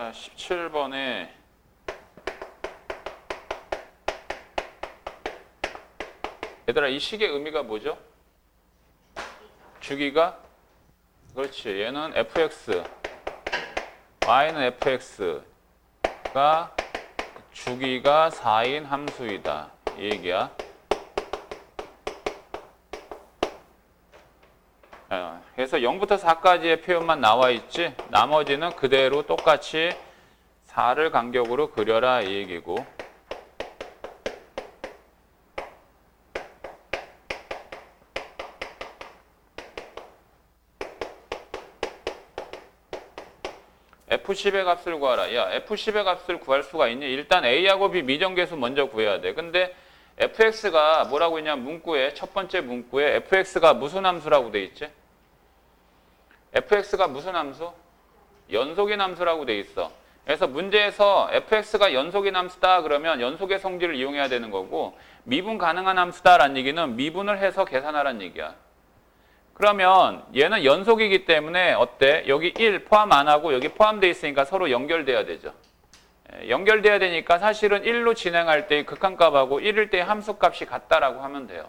자, 17번에 얘들아, 이 식의 의미가 뭐죠? 주기가? 그렇지. 얘는 fx, y는 fx가 주기가 4인 함수이다. 이 얘기야. 그래서 0부터 4까지의 표현만 나와 있지, 나머지는 그대로 똑같이 4를 간격으로 그려라 이 얘기고. F10의 값을 구하라. 야, F10의 값을 구할 수가 있니? 일단 A하고 B 미정계수 먼저 구해야 돼. 근데 fx가 뭐라고 있냐? 문구에, 첫 번째 문구에 fx가 무슨 함수라고 돼 있지? fx가 무슨 함수? 연속인 함수라고 돼 있어. 그래서 문제에서 fx가 연속인 함수다 그러면 연속의 성질을 이용해야 되는 거고, 미분 가능한 함수다라는 얘기는 미분을 해서 계산하라는 얘기야. 그러면 얘는 연속이기 때문에 어때? 여기 1 포함 안 하고 여기 포함되어 있으니까 서로 연결돼야 되죠. 연결돼야 되니까 사실은 1로 진행할 때의 극한값하고 1일 때의 함수값이 같다라고 하면 돼요.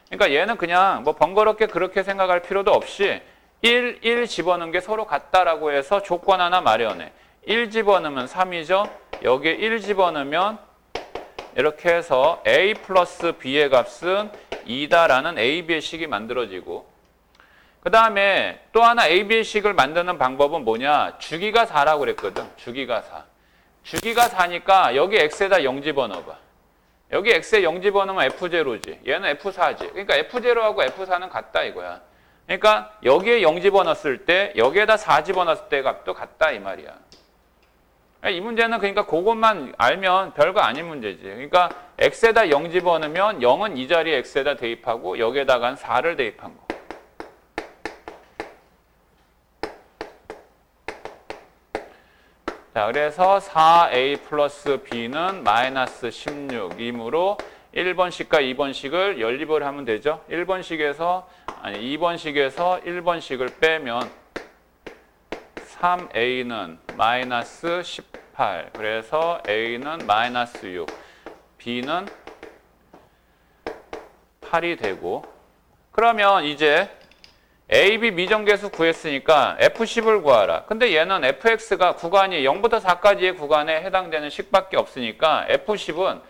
그러니까 얘는 그냥 뭐 번거롭게 그렇게 생각할 필요도 없이 1 집어넣은 게 서로 같다라고 해서 조건 하나 마련해. 1 집어넣으면 3이죠. 여기에 1 집어넣으면 이렇게 해서 a 플러스 b의 값은 2다라는 a, b의 식이 만들어지고, 그 다음에 또 하나 a, b의 식을 만드는 방법은 뭐냐? 주기가 4라고 그랬거든. 주기가 4. 주기가 4니까 여기 x에다 0 집어넣어봐. 여기 x에 0 집어넣으면 f0지. 얘는 f4지. 그러니까 f0하고 f4는 같다 이거야. 그러니까 여기에 0 집어넣었을 때 여기에다 4 집어넣었을 때 값도 같다 이 말이야. 이 문제는 그러니까 그것만 알면 별거 아닌 문제지. 그러니까 x에다 0 집어넣으면 0은 이 자리에 x에다 대입하고 여기에다가 4를 대입한 거. 자, 그래서 4a 플러스 b는 마이너스 16이므로 1번식과 2번식을 연립을 하면 되죠. 2번식에서 1번식을 빼면 3a는 마이너스 18, 그래서 a는 마이너스 6, b는 8이 되고, 그러면 이제 A, B 미정계수 구했으니까 F10을 구하라. 근데 얘는 fx가 구간이 0부터 4까지의 구간에 해당되는 식밖에 없으니까 F10은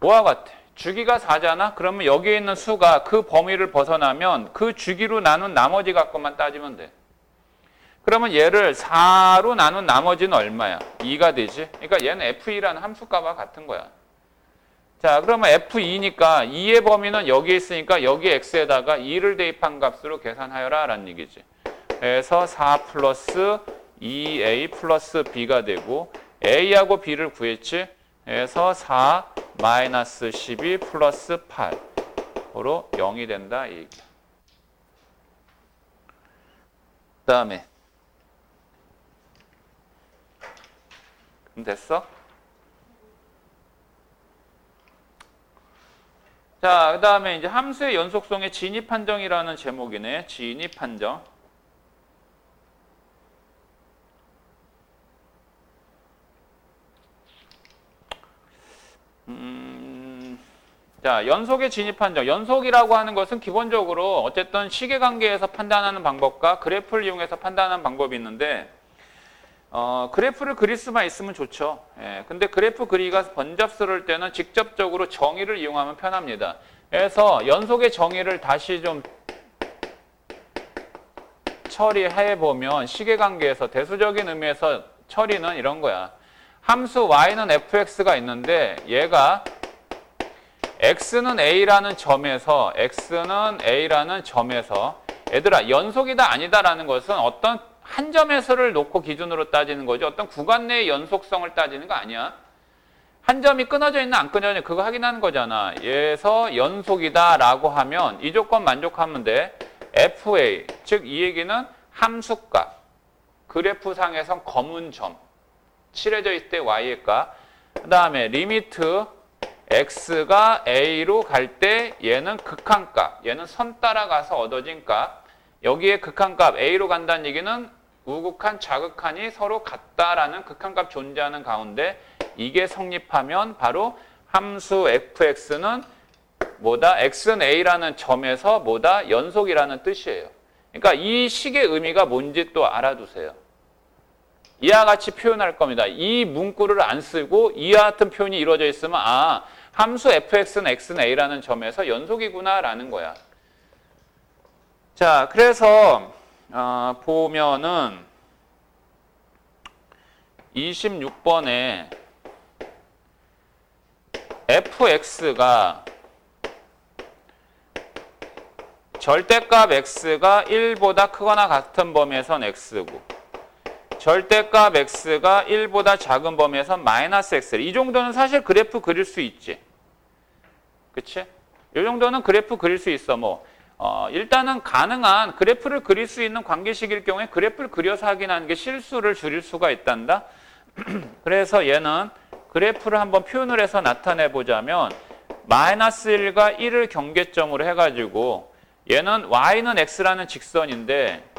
뭐와 같아? 주기가 4잖아? 그러면 여기에 있는 수가 그 범위를 벗어나면 그 주기로 나눈 나머지 값만 따지면 돼. 그러면 얘를 4로 나눈 나머지는 얼마야? 2가 되지? 그러니까 얘는 F2라는 함수값과 같은 거야. 자, 그러면 F2니까 2의 범위는 여기에 있으니까 여기 x에다가 2를 대입한 값으로 계산하여라 라는 얘기지. 그래서 4 플러스 2a 플러스 b가 되고, a하고 b를 구했지. 그래서 4 마이너스 12 플러스 8으로 0이 된다 이 얘기야. 그 다음에 그럼 됐어? 자, 그 다음에 이제 함수의 연속성의 진입 판정이라는 제목이네. 진입 판정. 자, 연속의 진입 판정. 연속이라고 하는 것은 기본적으로 어쨌든 시계관계에서 판단하는 방법과 그래프를 이용해서 판단하는 방법이 있는데, 그래프를 그릴 수만 있으면 좋죠. 예, 근데 그래프 그리기가 번잡스러울 때는 직접적으로 정의를 이용하면 편합니다. 그래서 연속의 정의를 다시 좀 처리해 보면 시계관계에서 대수적인 의미에서 처리는 이런 거야. 함수 y는 fx가 있는데 얘가 x는 a라는 점에서 얘들아 연속이다 아니다라는 것은 어떤 한 점에서를 놓고 기준으로 따지는 거지 어떤 구간 내의 연속성을 따지는 거 아니야. 한 점이 끊어져 있나 안 끊어져 있나 그거 확인하는 거잖아. 얘에서 연속이다라고 하면 이 조건 만족하면 돼. fa, 즉 이 얘기는 함수값, 그래프상에선 검은 점, 칠해져 있을 때 y의 값, 그 다음에 리미트 x가 a로 갈 때 얘는 극한값, 얘는 선 따라가서 얻어진 값, 여기에 극한값 a로 간다는 얘기는 우극한, 좌극한이 서로 같다라는 극한값 존재하는 가운데 이게 성립하면 바로 함수 fx는 뭐다? x는 a라는 점에서 뭐다? 연속이라는 뜻이에요. 그러니까 이 식의 의미가 뭔지 또 알아두세요. 이와 같이 표현할 겁니다. 이 문구를 안 쓰고 이와 같은 표현이 이루어져 있으면 아, 함수 fx는 x는 a라는 점에서 연속이구나 라는 거야. 자, 그래서 보면은 26번에 fx가 절대값 x가 1보다 크거나 같은 범위에선 x고 절대값 x가 1보다 작은 범위에선 마이너스 x. 이 정도는 사실 그래프 그릴 수 있지. 그치? 이 정도는 그래프 그릴 수 있어. 일단은 가능한 그래프를 그릴 수 있는 관계식일 경우에 그래프를 그려서 확인하는 게 실수를 줄일 수가 있단다. 그래서 얘는 그래프를 한번 표현을 해서 나타내 보자면 마이너스 1과 1을 경계점으로 해가지고 얘는 y는 x라는 직선인데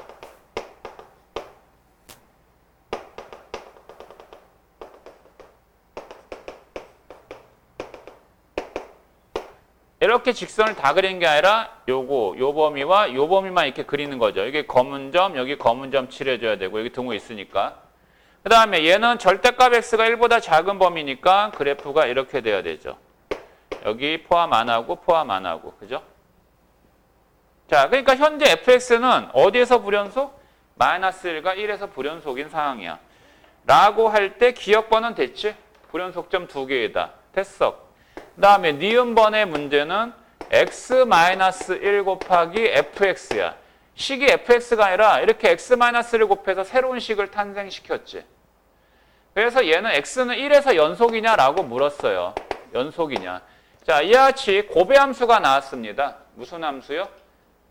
이렇게 직선을 다 그리는 게 아니라 요 범위와 요 범위만 이렇게 그리는 거죠. 여기 검은 점, 여기 검은 점 칠해줘야 되고 여기 등호 있으니까. 그 다음에 얘는 절대값 x가 1보다 작은 범위니까 그래프가 이렇게 돼야 되죠. 여기 포함 안 하고 포함 안 하고. 그죠? 자, 그러니까 현재 fx는 어디에서 불연속? 마이너스 1과 1에서 불연속인 상황이야. 라고 할 때 기억번은 됐지? 불연속점 2개이다. 됐어. 그 다음에 니은번의 문제는 x-1 곱하기 fx야. 식이 fx가 아니라 이렇게 x-1을 곱해서 새로운 식을 탄생시켰지. 그래서 얘는 x는 1에서 연속이냐라고 물었어요. 연속이냐. 자, 이와 같이 고배함수가 나왔습니다. 무슨 함수요?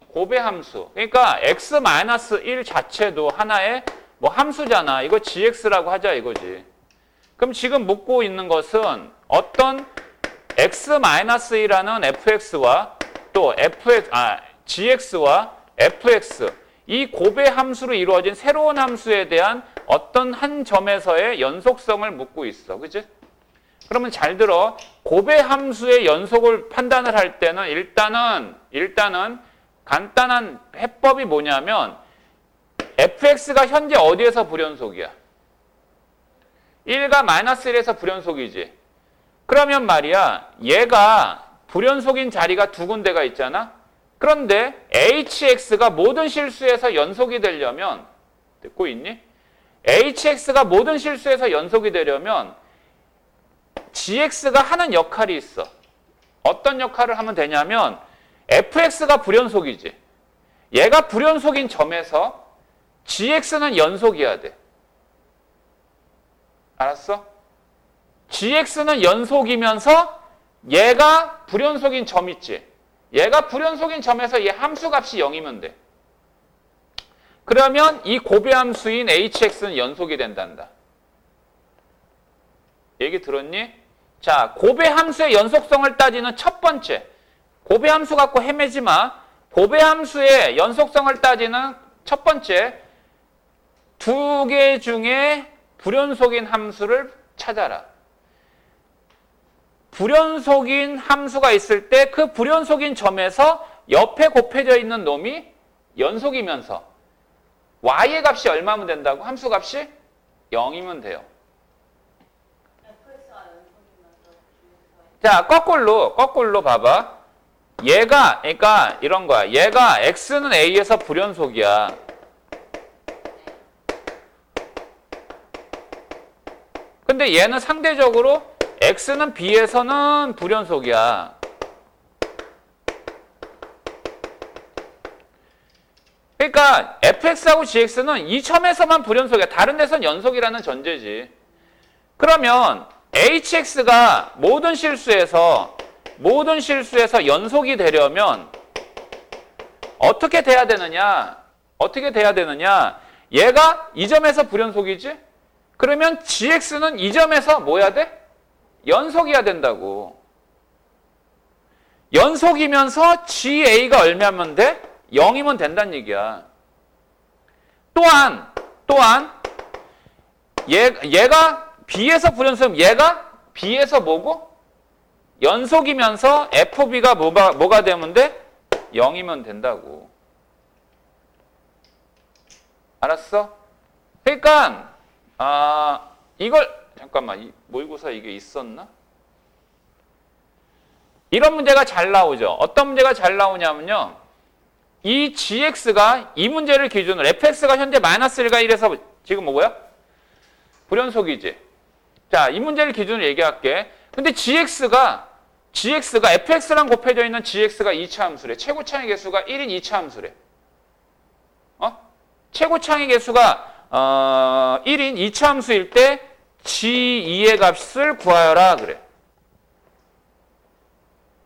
고배함수. 그러니까 x-1 자체도 하나의 함수잖아. 이거 gx라고 하자 이거지. 그럼 지금 묻고 있는 것은 어떤 x-1이라는 fx와 또 gx와 fx 이 고배 함수로 이루어진 새로운 함수에 대한 어떤 한 점에서의 연속성을 묻고 있어. 그치? 그러면 잘 들어. 고배 함수의 연속을 판단을 할 때는 일단은 간단한 해법이 뭐냐면 fx가 현재 어디에서 불연속이야? 1과 마이너스 1에서 불연속이지. 그러면 말이야, 얘가 불연속인 자리가 두 군데가 있잖아? 그런데 hx가 모든 실수에서 연속이 되려면, 듣고 있니? hx가 모든 실수에서 연속이 되려면 gx가 하는 역할이 있어. 어떤 역할을 하면 되냐면 fx가 불연속이지. 얘가 불연속인 점에서 gx는 연속이어야 돼. 알았어? gx는 연속이면서 얘가 불연속인 점 있지. 얘가 불연속인 점에서 얘 함수값이 0이면 돼. 그러면 이 고배함수인 hx는 연속이 된단다. 얘기 들었니? 자, 고배함수의 연속성을 따지는 첫 번째. 고배함수 갖고 헤매지 마. 고배함수의 연속성을 따지는 첫 번째. 두 개 중에 불연속인 함수를 찾아라. 불연속인 함수가 있을 때 그 불연속인 점에서 옆에 곱해져 있는 놈이 연속이면서 y의 값이 얼마면 된다고? 함수 값이 0이면 돼요. 자, 거꾸로 봐봐. 얘가, 그러니까 이런 거야. 얘가 x는 a에서 불연속이야. 근데 얘는 상대적으로 x는 b에서는 불연속이야. 그러니까 fx하고 gx는 이 점에서만 불연속이야. 다른 데선 연속이라는 전제지. 그러면 hx가 모든 실수에서 연속이 되려면 어떻게 돼야 되느냐? 얘가 이 점에서 불연속이지? 그러면 gx는 이 점에서 뭐 해야 돼? 연속이어야 된다고. 연속이면서 ga가 얼마면 돼? 0이면 된다는 얘기야. 또한 또한 얘가 B에서 불연속이면 얘가 B에서 뭐고? 연속이면서 FB가 뭐가 되면 돼? 0이면 된다고. 알았어? 그러니까 이걸 잠깐만 모의고사 이게 있었나? 이런 문제가 잘 나오죠. 어떤 문제가 잘 나오냐면요. 이 GX가 이 문제를 기준으로 fx가 현재 마이너스 1과 1에서 지금 뭐고요? 불연속이지. 자, 이 문제를 기준으로 얘기할게. 근데 GX가 fx랑 곱해져 있는 GX가 2차 함수래. 최고 창의 개수가 1인 2차 함수래. 최고 창의 개수가 1인 2차 함수일 때 G2의 값을 구하여라 그래.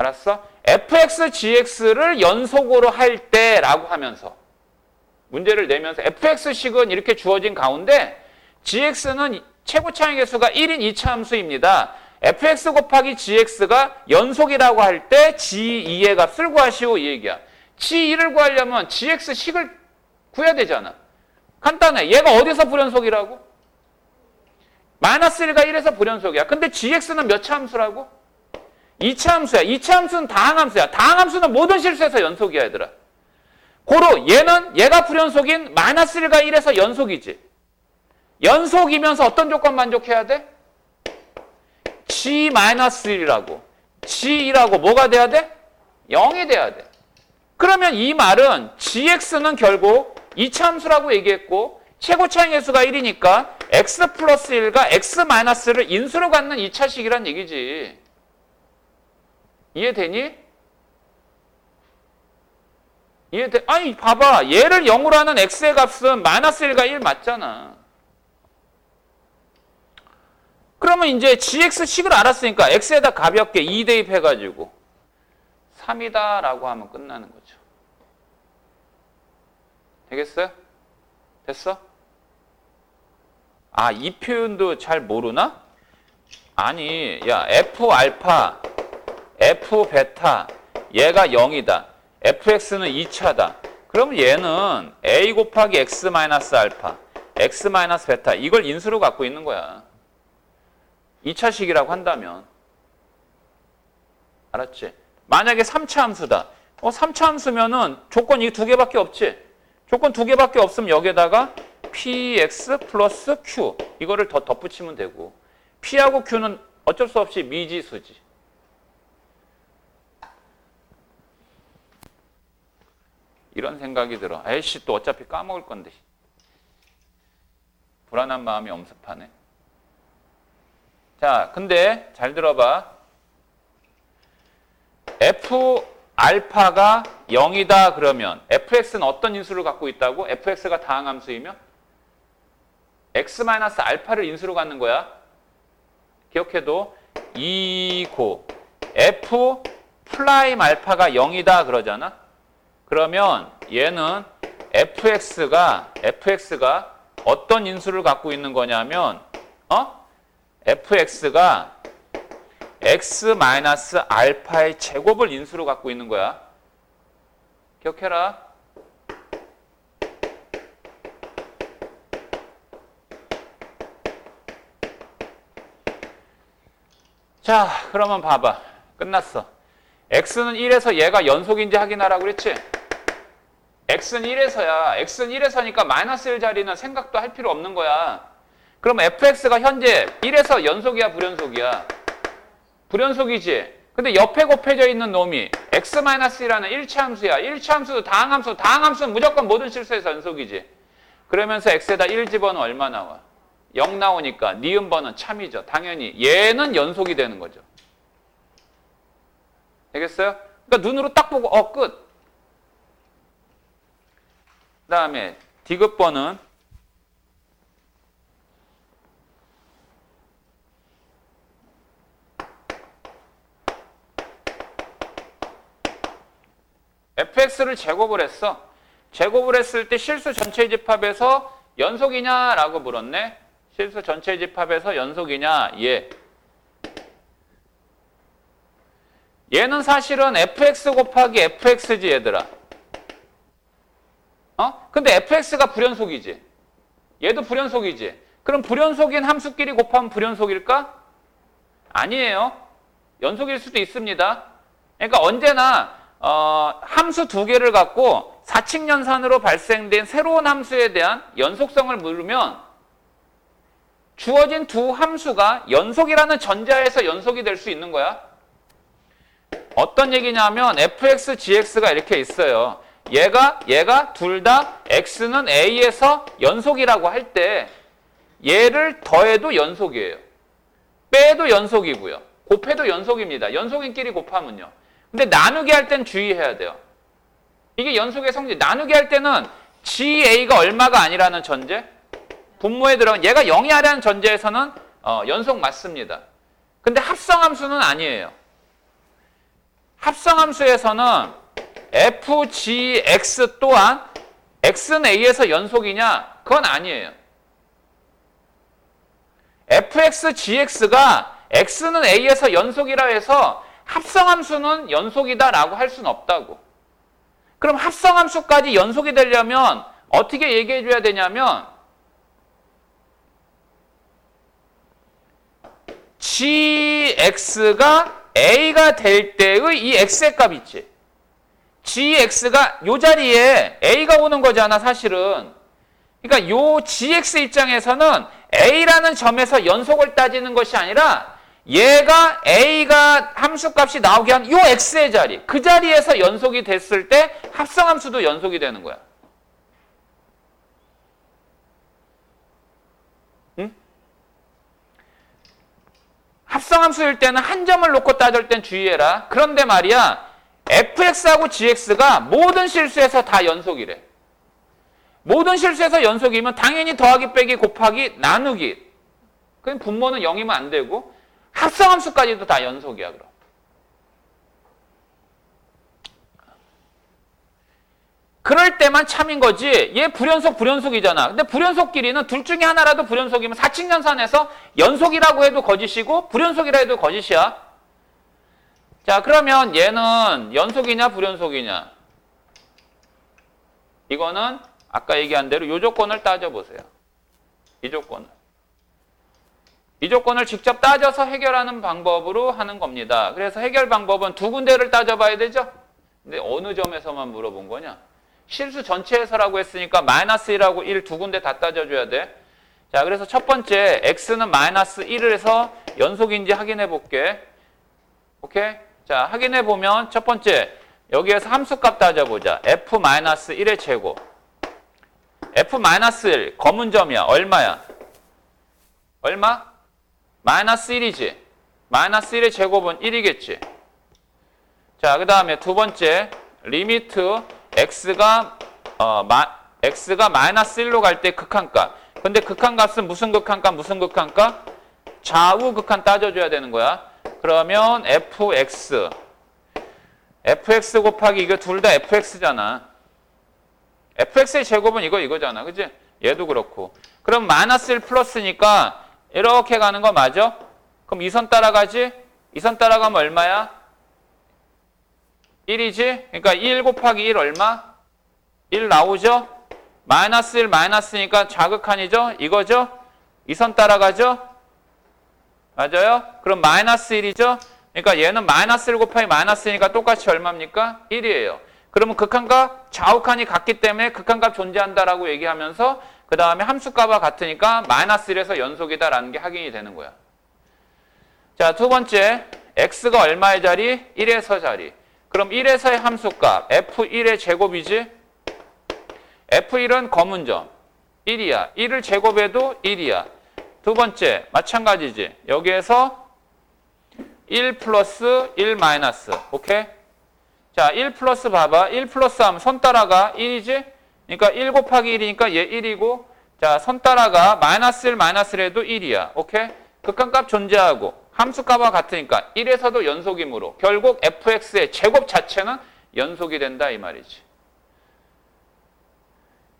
알았어? fx, gx를 연속으로 할 때라고 하면서 문제를 내면서 fx식은 이렇게 주어진 가운데 gx는 최고 창의 개수가 1인 2차 함수입니다. fx 곱하기 gx가 연속이라고 할 때 g2의 값을 구하시오 이 얘기야. g2를 구하려면 gx식을 구해야 되잖아. 간단해. 얘가 어디서 불연속이라고? 마이너스 1과 1에서 불연속이야. 근데 gx는 몇 차 함수라고? 2차 함수야. 2차 함수는 다항함수야. 다항함수는 모든 실수에서 연속이야 얘들아. 고로 얘가 불연속인 마이너스 1과 1에서 연속이지. 연속이면서 어떤 조건 만족해야 돼? G-1이라고. G2라고 뭐가 돼야 돼? 0이 돼야 돼. 그러면 이 말은 GX는 결국 2차 함수라고 얘기했고 최고차의 개수가 1이니까 X 플러스 1과 X 마이너스를 인수로 갖는 2차식이란 얘기지. 이해되니? 이해돼? 아니 봐봐. 얘를 0으로 하는 X의 값은 마이너스 1과 1 맞잖아. 그러면 이제 GX식을 알았으니까 X에다 가볍게 2 대입해가지고 3이다 라고 하면 끝나는 거죠. 되겠어요? 됐어? 이 표현도 잘 모르나? 아니 야 F 알파 F 베타 얘가 0이다. fx는 2차다. 그럼 얘는 a 곱하기 x 마이너스 알파 x 마이너스 베타 이걸 인수로 갖고 있는 거야. 2차식이라고 한다면. 알았지? 만약에 3차 함수다. 3차 함수면은 조건 이 두 개밖에 없지? 조건 두 개밖에 없으면 여기에다가 px 플러스 q 이거를 더 덧붙이면 되고 p하고 q는 어쩔 수 없이 미지수지. 이런 생각이 들어. 에이씨 또 어차피 까먹을 건데. 불안한 마음이 엄습하네. 자, 근데 잘 들어봐. f 알파가 0이다 그러면 fx는 어떤 인수를 갖고 있다고? fx가 다항함수이며 x 마이너스 알파를 인수로 갖는 거야. 기억해도 이고 f 프라임 알파가 0이다 그러잖아. 그러면 얘는 fx가 어떤 인수를 갖고 있는 거냐면 fx가 x 마이너스 알파의 제곱을 인수로 갖고 있는 거야. 기억해라. 자, 그러면 봐봐. 끝났어. x는 1에서 얘가 연속인지 확인하라고 그랬지? x는 1에서야. x는 1에서니까 마이너스 1 자리는 생각도 할 필요 없는 거야. 그럼 fx가 현재 1에서 연속이야, 불연속이야? 불연속이지. 근데 옆에 곱해져 있는 놈이 x-1이라는 1차 함수야. 1차 함수도 다항함수. 다항함수는 무조건 모든 실수에서 연속이지. 그러면서 x에다 1 집어넣으면 얼마 나와? 0 나오니까 니은번은 참이죠. 당연히 얘는 연속이 되는 거죠. 되겠어요? 그러니까 눈으로 딱 보고 끝. 그 다음에 디귿번은 fx를 제곱을 했어. 제곱을 했을 때 실수 전체 집합에서 연속이냐라고 물었네. 실수 전체 집합에서 연속이냐? 얘는 사실은 fx 곱하기 fx지 얘들아. 근데 fx가 불연속이지. 얘도 불연속이지. 그럼 불연속인 함수끼리 곱하면 불연속일까? 아니에요. 연속일 수도 있습니다. 그러니까 언제나 함수 두 개를 갖고 사칙연산으로 발생된 새로운 함수에 대한 연속성을 물으면 주어진 두 함수가 연속이라는 전제하에서 연속이 될 수 있는 거야. 어떤 얘기냐면 fx, gx가 이렇게 있어요. 얘가 둘 다 x는 a에서 연속이라고 할 때 얘를 더해도 연속이에요. 빼도 연속이고요. 곱해도 연속입니다. 연속인끼리 곱하면요. 근데 나누기 할 땐 주의해야 돼요. 이게 연속의 성질. 나누기 할 때는 GA가 얼마가 아니라는 전제. 분모에 들어간 얘가 0이 아니라는 전제에서는 연속 맞습니다. 근데 합성함수는 아니에요. 합성함수에서는 FGX 또한 X는 A에서 연속이냐? 그건 아니에요. FX, GX가 X는 A에서 연속이라 해서 합성함수는 연속이다라고 할 수는 없다고. 그럼 합성함수까지 연속이 되려면 어떻게 얘기해 줘야 되냐면 GX가 A가 될 때의 이 X의 값 있지. GX가 요 자리에 A가 오는 거잖아, 사실은. 그러니까 요 GX 입장에서는 A라는 점에서 연속을 따지는 것이 아니라 얘가 A가 함수값이 나오게 한 요 X의 자리, 그 자리에서 연속이 됐을 때 합성함수도 연속이 되는 거야. 응? 합성함수일 때는 한 점을 놓고 따질 땐 주의해라. 그런데 말이야, fx하고 gx가 모든 실수에서 다 연속이래. 모든 실수에서 연속이면 당연히 더하기 빼기 곱하기 나누기. 그럼 분모는 0이면 안 되고 합성함수까지도 다 연속이야. 그럼. 그럴 때만 참인 거지. 얘 불연속이잖아. 근데 불연속끼리는 둘 중에 하나라도 불연속이면 사칙연산에서 연속이라고 해도 거짓이고 불연속이라 해도 거짓이야. 자, 그러면 얘는 연속이냐 불연속이냐? 이거는 아까 얘기한 대로 이 조건을 따져보세요. 이 조건을 직접 따져서 해결하는 방법으로 하는 겁니다. 그래서 해결 방법은 두 군데를 따져봐야 되죠? 근데 어느 점에서만 물어본 거냐? 실수 전체에서라고 했으니까 마이너스 1하고 1 두 군데 다 따져줘야 돼. 자, 그래서 첫 번째 x는 마이너스 1을 해서 연속인지 확인해 볼게. 오케이? 자, 확인해 보면 첫 번째 여기에서 함수값 따져보자. f-1의 제곱. f-1 검은 점이야. 얼마야? 얼마? 마이너스 1이지. 마이너스 1의 제곱은 1이겠지. 자, 그 다음에 두 번째 리미트 x가 마이너스 1로 갈 때 극한값. 근데 극한값은 무슨 극한값? 무슨 극한값? 좌우 극한 따져줘야 되는 거야. 그러면 fx 곱하기 이거 둘 다 fx잖아. fx의 제곱은 이거잖아. 그지? 얘도 그렇고. 그럼 마이너스 1 플러스니까 이렇게 가는 거 맞아? 그럼 이 선 따라가지? 이 선 따라가면 얼마야? 1이지? 그러니까 1 곱하기 1 얼마? 1 나오죠? 마이너스 1 마이너스니까 좌극한이죠? 이거죠? 이 선 따라가죠? 맞아요? 그럼 마이너스 1이죠? 그러니까 얘는 마이너스 1 곱하기 마이너스니까 똑같이 얼마입니까? 1이에요. 그러면 극한과 좌우칸이 같기 때문에 극한값 존재한다라고 얘기하면서 그 다음에 함수값과 같으니까 마이너스 1에서 연속이다라는 게 확인이 되는 거야. 자, 두 번째 x가 얼마의 자리? 1에서 자리. 그럼 1에서의 함수값 f1의 제곱이지? f1은 검은 점 1이야. 1을 제곱해도 1이야. 두 번째 마찬가지지. 여기에서 1 플러스 1 마이너스. 오케이? 자, 1 플러스 봐봐. 1 플러스 하면 선 따라가 1이지? 그러니까 1 곱하기 1이니까 얘 1이고 자, 선 따라가 마이너스 1 마이너스를 해도 1이야. 오케이? 극한값 존재하고 함수값과 같으니까 1에서도 연속이므로 결국 fx의 제곱 자체는 연속이 된다 이 말이지.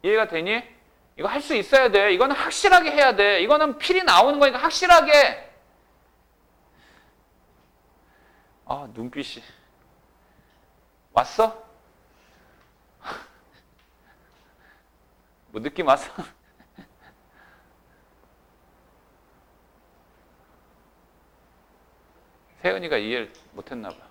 이해가 되니? 이거 할 수 있어야 돼. 이거는 확실하게 해야 돼. 이거는 필이 나오는 거니까 확실하게. 아, 눈빛이. 왔어? 뭐 느낌 왔어? 세은이가 이해를 못했나 봐.